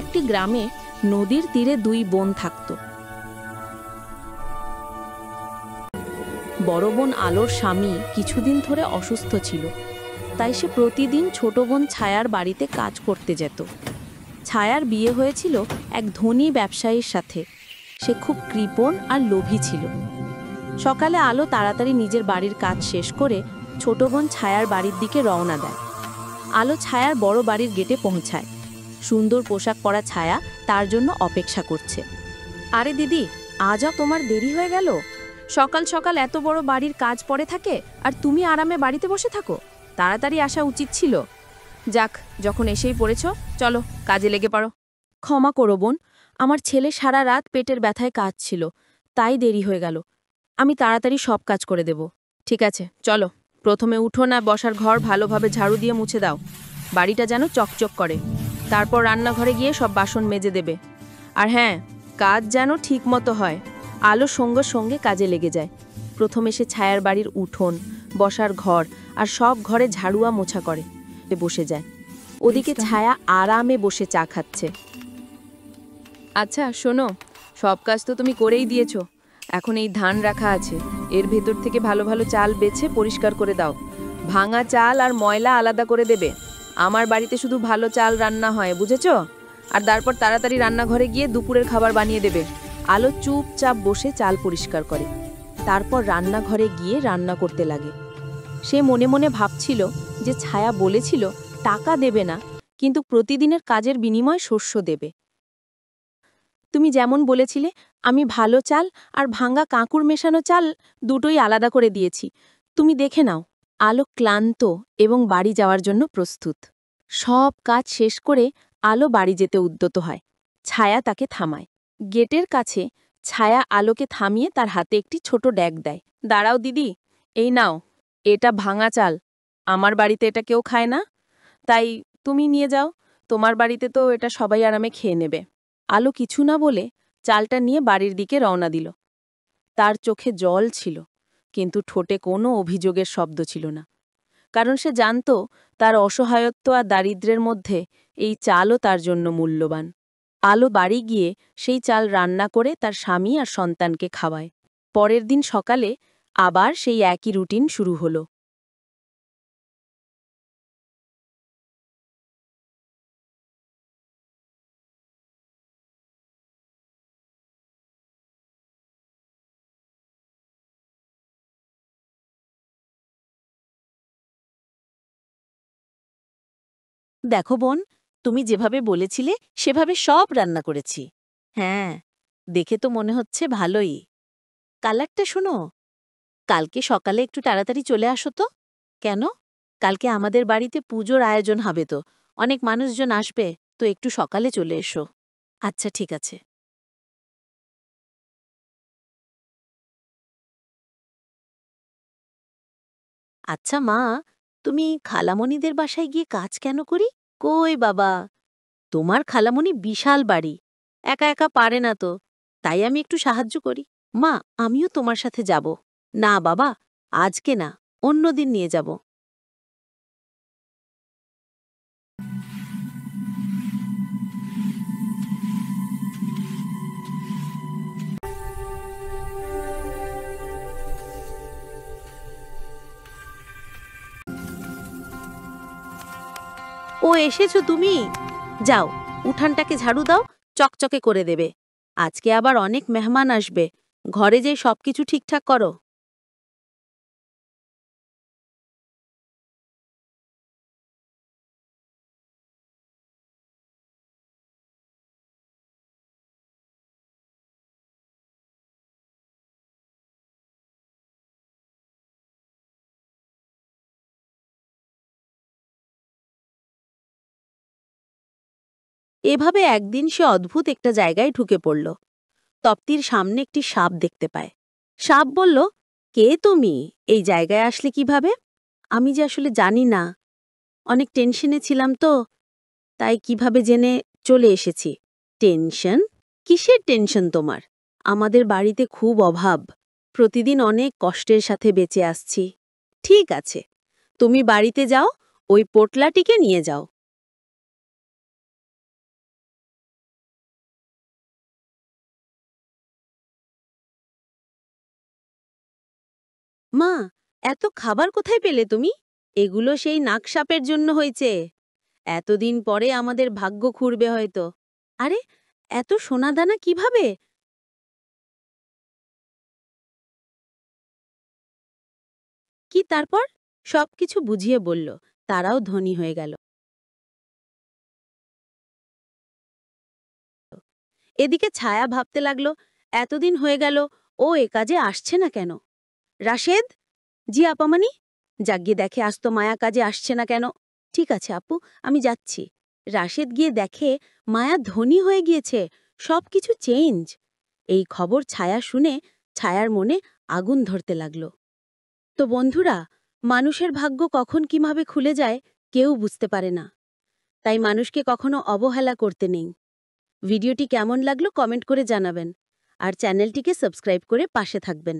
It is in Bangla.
একটি গ্রামে নদীর তীরে দুই বোন থাকত। বড় বোন আলোর স্বামী কিছুদিন ধরে অসুস্থ ছিল, তাই সে প্রতিদিন ছোট বোন ছায়ার বাড়িতে কাজ করতে যেত। ছায়ার বিয়ে হয়েছিল এক ধনী ব্যবসায়ীর সাথে। সে খুব কৃপণ আর লোভী ছিল। সকালে আলো তাড়াতাড়ি নিজের বাড়ির কাজ শেষ করে ছোট বোন ছায়ার বাড়ির দিকে রওনা দেয়। আলো ছায়ার বড় বাড়ির গেটে পৌঁছায়। সুন্দর পোশাক পরা ছায়া তার জন্য অপেক্ষা করছে। আরে দিদি, আজও তোমার দেরি হয়ে গেল। সকাল সকাল এত বড় বাড়ির কাজ পড়ে থাকে আর তুমি আরামে বাড়িতে বসে থাকো। তাড়াতাড়ি আসা উচিত ছিল। যাক, যখন এসেই পড়েছ, চলো কাজে লেগে পড়ো। ক্ষমা করো বোন, আমার ছেলে সারা রাত পেটের ব্যথায় কাজ ছিল, তাই দেরি হয়ে গেল। আমি তাড়াতাড়ি সব কাজ করে দেব। ঠিক আছে, চলো। প্রথমে উঠোন আর বসার ঘর ভালোভাবে ঝাড়ু দিয়ে মুছে দাও। বাড়িটা যেন চকচক করে। তারপর রান্নাঘরে গিয়ে সব বাসন মেজে দেবে। আর হ্যাঁ, কাজ যেন ঠিক মতো হয়। আলো সঙ্গে সঙ্গে কাজে লেগে যায়। প্রথমে সে ছায়ার বাড়ির উঠোন, বসার ঘর আর সব ঘরে ঝাড়ুয়া মোছা করে বসে যায়। ওদিকে ছায়া আরামে বসে চা খাচ্ছে। আচ্ছা শোনো, সব কাজ তো তুমি করেই দিয়েছো। এখন এই ধান রাখা আছে, এর ভেতর থেকে ভালো ভালো চাল বেছে পরিষ্কার করে দাও। ভাঙা চাল আর ময়লা আলাদা করে দেবে। আমার বাড়িতে শুধু ভালো চাল রান্না হয়, বুঝেছো? আর তারপর তাড়াতাড়ি রান্নাঘরে গিয়ে দুপুরের খাবার বানিয়ে দেবে। আলো চুপচাপ বসে চাল পরিষ্কার করে। তারপর রান্নাঘরে গিয়ে রান্না করতে লাগে। সে মনে মনে ভাবছিল যে ছায়া বলেছিল টাকা দেবে না, কিন্তু প্রতিদিনের কাজের বিনিময়ে শস্য দেবে। তুমি যেমন বলেছিলে, আমি ভালো চাল আর ভাঙা কাঁকুর মেশানো চাল দুটোই আলাদা করে দিয়েছি। তুমি দেখে নাও। আলো ক্লান্ত এবং বাড়ি যাওয়ার জন্য প্রস্তুত। সব কাজ শেষ করে আলো বাড়ি যেতে উদ্যত হয়। ছায়া তাকে থামায়। গেটের কাছে ছায়া আলোকে থামিয়ে তার হাতে একটি ছোট ড্যাগ দেয়। দাঁড়াও দিদি, এই নাও, এটা ভাঙা চাল। আমার বাড়িতে এটা কেউ খায় না, তাই তুমি নিয়ে যাও। তোমার বাড়িতে তো এটা সবাই আরামে খেয়ে নেবে। আলো কিছু না বলে চালটা নিয়ে বাড়ির দিকে রওনা দিল। তার চোখে জল ছিল, কিন্তু ঠোঁটে কোনো অভিযোগের শব্দ ছিল না, কারণ সে জানত তার অসহায়ত্ব আর দারিদ্র্যের মধ্যে এই চালও তার জন্য মূল্যবান। আলো বাড়ি গিয়ে সেই চাল রান্না করে তার স্বামী আর সন্তানকে খাওয়ায়। পরের দিন সকালে আবার সেই একই রুটিন শুরু হলো। দেখো বোন, তুমি যেভাবে বলেছিলে সেভাবে সব রান্না করেছি। হ্যাঁ, দেখে তো মনে হচ্ছে ভালোই। কালারটা শোনো, কালকে সকালে একটু তাড়াতাড়ি চলে আসো তো। কেন? কালকে আমাদের বাড়িতে পুজোর আয়োজন হবে, তো অনেক মানুষজন আসবে, তো একটু সকালে চলে এসো। আচ্ছা ঠিক আছে। আচ্ছা মা, তুমি খালামণিদের বাসায় গিয়ে কাজ কেন করি? কই বাবা, তোমার খালামণি বিশাল বাড়ি, একা একা পারে না তো, তাই আমি একটু সাহায্য করি। মা, আমিও তোমার সাথে যাব। না বাবা, আজকে না, অন্যদিন নিয়ে যাব। ও এসেছো তুমি? যাও, উঠানটাকে ঝাড়ু দাও, চকচকে করে দেবে। আজকে আবার অনেক মেহমান আসবে, ঘরে যেয়ে সবকিছু ঠিকঠাক করো। এভাবে একদিন সে অদ্ভুত একটা জায়গায় ঢুকে পড়ল। তপ্তির সামনে একটি সাপ দেখতে পায়। সাপ বলল, কে তুমি? এই জায়গায় আসলে কিভাবে? আমি যে আসলে জানি না, অনেক টেনশনে ছিলাম তো, তাই কিভাবে জেনে চলে এসেছি। টেনশন? কিসের টেনশন তোমার? আমাদের বাড়িতে খুব অভাব, প্রতিদিন অনেক কষ্টের সাথে বেঁচে আসছি। ঠিক আছে, তুমি বাড়িতে যাও, ওই পোটলাটিকে নিয়ে যাও। মা, এত খাবার কোথায় পেলে তুমি? এগুলো সেই নাগসাপের জন্য হয়েছে। এতদিন পরে আমাদের ভাগ্য খুঁড়বে হয়তো। আরে, এত সোনাদানা কিভাবে? কি তারপর? সবকিছু বুঝিয়ে বলল। তারাও ধনী হয়ে গেল। এদিকে ছায়া ভাবতে লাগলো, এতদিন হয়ে গেল, ও এ কাজে আসছে না কেন? রাশেদ? জি আপামানি? যাগ্গিয়ে দেখে আজ তো মায়া কাজে আসছে না কেন? ঠিক আছে আপু, আমি যাচ্ছি। রাশেদ গিয়ে দেখে মায়া ধনী হয়ে গিয়েছে, সবকিছু চেঞ্জ। এই খবর ছায়া শুনে ছায়ার মনে আগুন ধরতে লাগল। তো বন্ধুরা, মানুষের ভাগ্য কখন কিভাবে খুলে যায় কেউ বুঝতে পারে না। তাই মানুষকে কখনো অবহেলা করতে নেই। ভিডিওটি কেমন লাগলো কমেন্ট করে জানাবেন। আর চ্যানেলটিকে সাবস্ক্রাইব করে পাশে থাকবেন।